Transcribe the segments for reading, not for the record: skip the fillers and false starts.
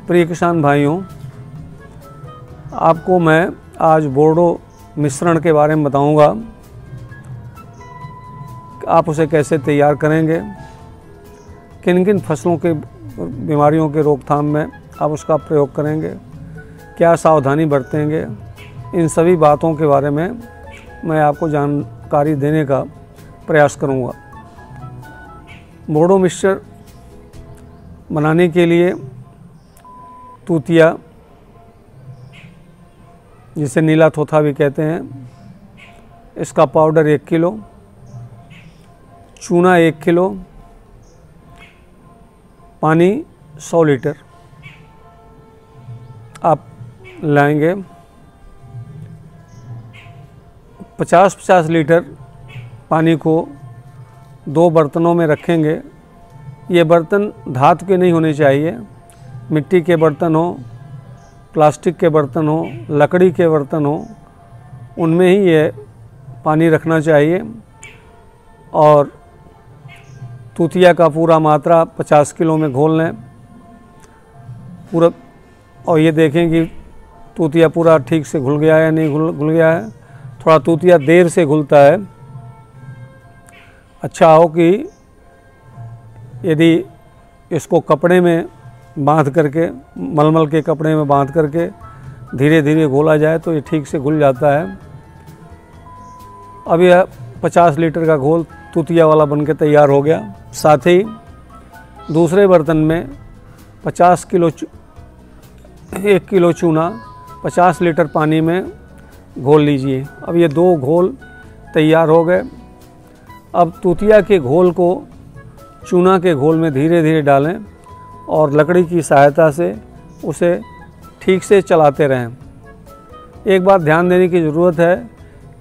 प्रिय किसान भाइयों, आपको मैं आज बोर्डो मिश्रण के बारे में बताऊंगा। आप उसे कैसे तैयार करेंगे, किन किन फसलों के बीमारियों के रोकथाम में आप उसका प्रयोग करेंगे, क्या सावधानी बरतेंगे, इन सभी बातों के बारे में मैं आपको जानकारी देने का प्रयास करूंगा। बोर्डो मिश्रण बनाने के लिए तूतिया, जिसे नीला थोथा भी कहते हैं, इसका पाउडर 1 किलो, चूना 1 किलो, पानी 100 लीटर आप लाएंगे। 50-50 लीटर पानी को 2 बर्तनों में रखेंगे। ये बर्तन धातु के नहीं होने चाहिए, मिट्टी के बर्तन हो, प्लास्टिक के बर्तन हो, लकड़ी के बर्तन हो, उनमें ही ये पानी रखना चाहिए। और तूतिया का पूरा मात्रा 50 किलो में घोल लें पूरा, और ये देखें कि तूतिया पूरा ठीक से घुल गया है या नहीं घुल गया है। थोड़ा तूतिया देर से घुलता है। अच्छा हो कि यदि इसको कपड़े में बांध करके, मलमल के कपड़े में बांध करके धीरे धीरे घोला जाए तो ये ठीक से घुल जाता है। अब यह 50 लीटर का घोल तूतिया वाला बनके तैयार हो गया। साथ ही दूसरे बर्तन में 1 किलो चूना 50 लीटर पानी में घोल लीजिए। अब ये 2 घोल तैयार हो गए। अब तूतिया के घोल को चूना के घोल में धीरे धीरे डालें और लकड़ी की सहायता से उसे ठीक से चलाते रहें। एक बात ध्यान देने की ज़रूरत है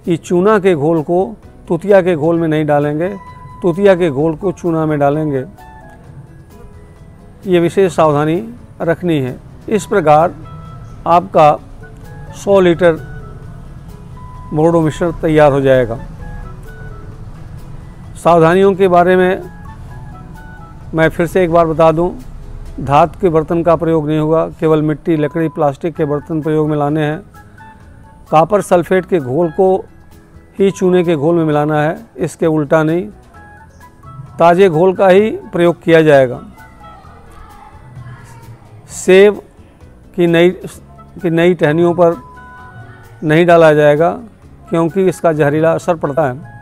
कि चूना के घोल को तूतिया के घोल में नहीं डालेंगे, तूतिया के घोल को चूना में डालेंगे। ये विशेष सावधानी रखनी है। इस प्रकार आपका 100 लीटर बोर्डो मिश्रण तैयार हो जाएगा। सावधानियों के बारे में मैं फिर से एक बार बता दूं, धातु के बर्तन का प्रयोग नहीं होगा, केवल मिट्टी, लकड़ी, प्लास्टिक के बर्तन प्रयोग में लाने हैं। कॉपर सल्फेट के घोल को ही चूने के घोल में मिलाना है, इसके उल्टा नहीं। ताज़े घोल का ही प्रयोग किया जाएगा। सेब की नई टहनियों पर नहीं डाला जाएगा, क्योंकि इसका जहरीला असर पड़ता है।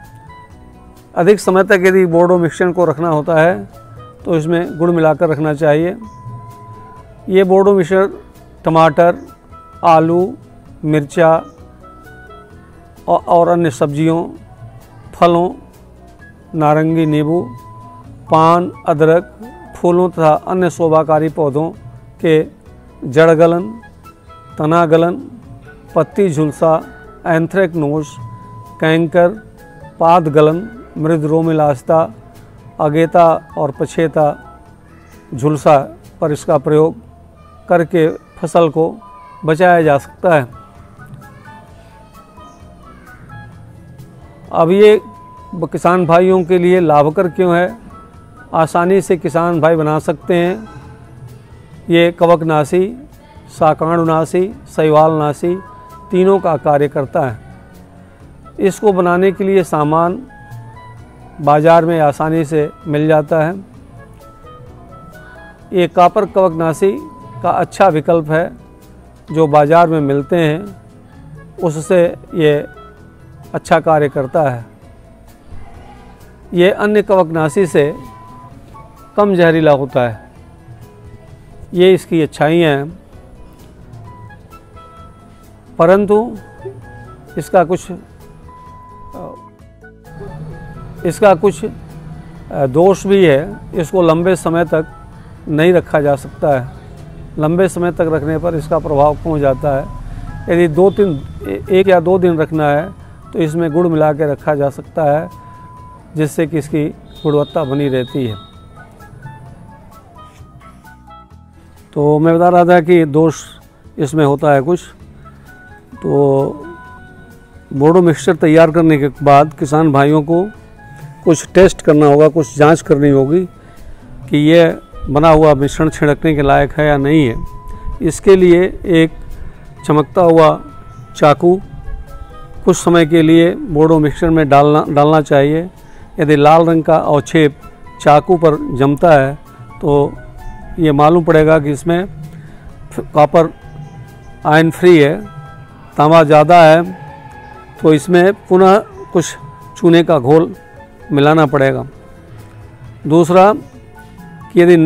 अधिक समय तक यदि बोर्डो मिश्रण को रखना होता है तो इसमें गुड़ मिलाकर रखना चाहिए। ये बोर्डो मिश्रण टमाटर, आलू, मिर्चा और अन्य सब्जियों, फलों, नारंगी, नींबू, पान, अदरक, फूलों तथा अन्य शोभाकारी पौधों के जड़ गलन, तना गलन, पत्ती झुलसा, एंथ्रेक्नोज, कैंकर, पाद गलन, मृद रोमिलास्ता, अगेता और पछेता झुलसा पर इसका प्रयोग करके फसल को बचाया जा सकता है। अब ये किसान भाइयों के लिए लाभकर क्यों है, आसानी से किसान भाई बना सकते हैं। ये कवकनाशी, शाकाणुनाशी, शैवालनाशी तीनों का कार्य करता है। इसको बनाने के लिए सामान बाज़ार में आसानी से मिल जाता है। ये कॉपर कवकनाशी का अच्छा विकल्प है जो बाज़ार में मिलते हैं, उससे ये अच्छा कार्य करता है। ये अन्य कवकनाशी से कम जहरीला होता है। ये इसकी अच्छाइयाँ हैं, परंतु इसका कुछ दोष भी है। इसको लंबे समय तक नहीं रखा जा सकता है। लंबे समय तक रखने पर इसका प्रभाव कम हो जाता है। यदि 1 या 2 दिन रखना है तो इसमें गुड़ मिला के रखा जा सकता है, जिससे कि इसकी गुणवत्ता बनी रहती है। तो मैं बता रहा था कि दोष इसमें होता है कुछ। तो बोर्डो मिक्सचर तैयार करने के बाद किसान भाइयों को कुछ टेस्ट करना होगा, कुछ जांच करनी होगी कि ये बना हुआ मिश्रण छिड़कने के लायक है या नहीं है। इसके लिए एक चमकता हुआ चाकू कुछ समय के लिए बोडो मिक्सचर में डालना चाहिए। यदि लाल रंग का अवक्षेप चाकू पर जमता है तो ये मालूम पड़ेगा कि इसमें कॉपर आयन फ्री है। तांबा ज़्यादा है तो इसमें पुनः कुछ चूने का घोल मिलाना पड़ेगा। दूसरा कि यदि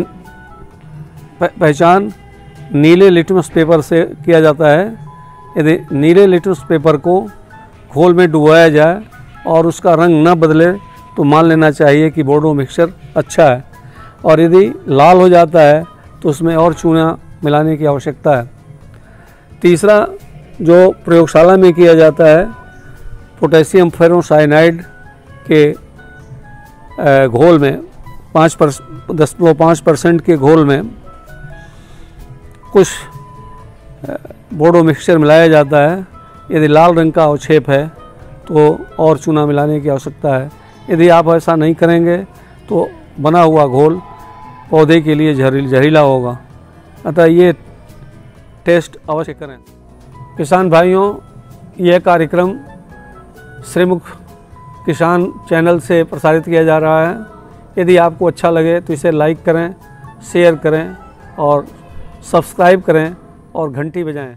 पहचान नीले लिटमस पेपर से किया जाता है। यदि नीले लिटमस पेपर को घोल में डुबोया जाए और उसका रंग न बदले तो मान लेना चाहिए कि बोडो मिक्सचर अच्छा है, और यदि लाल हो जाता है तो उसमें और चूना मिलाने की आवश्यकता है। तीसरा जो प्रयोगशाला में किया जाता है, पोटेशियम फेरोसाइनाइड के घोल में 10.5% के घोल में कुछ बोडो मिक्सचर मिलाया जाता है। यदि लाल रंग का अवक्षेप है तो और चूना मिलाने की आवश्यकता है। यदि आप ऐसा नहीं करेंगे तो बना हुआ घोल पौधे के लिए जहरीला होगा। अतः ये टेस्ट अवश्य करें। किसान भाइयों, यह कार्यक्रम श्रीमुख किसान चैनल से प्रसारित किया जा रहा है। यदि आपको अच्छा लगे तो इसे लाइक करें, शेयर करें और सब्सक्राइब करें और घंटी बजाएं।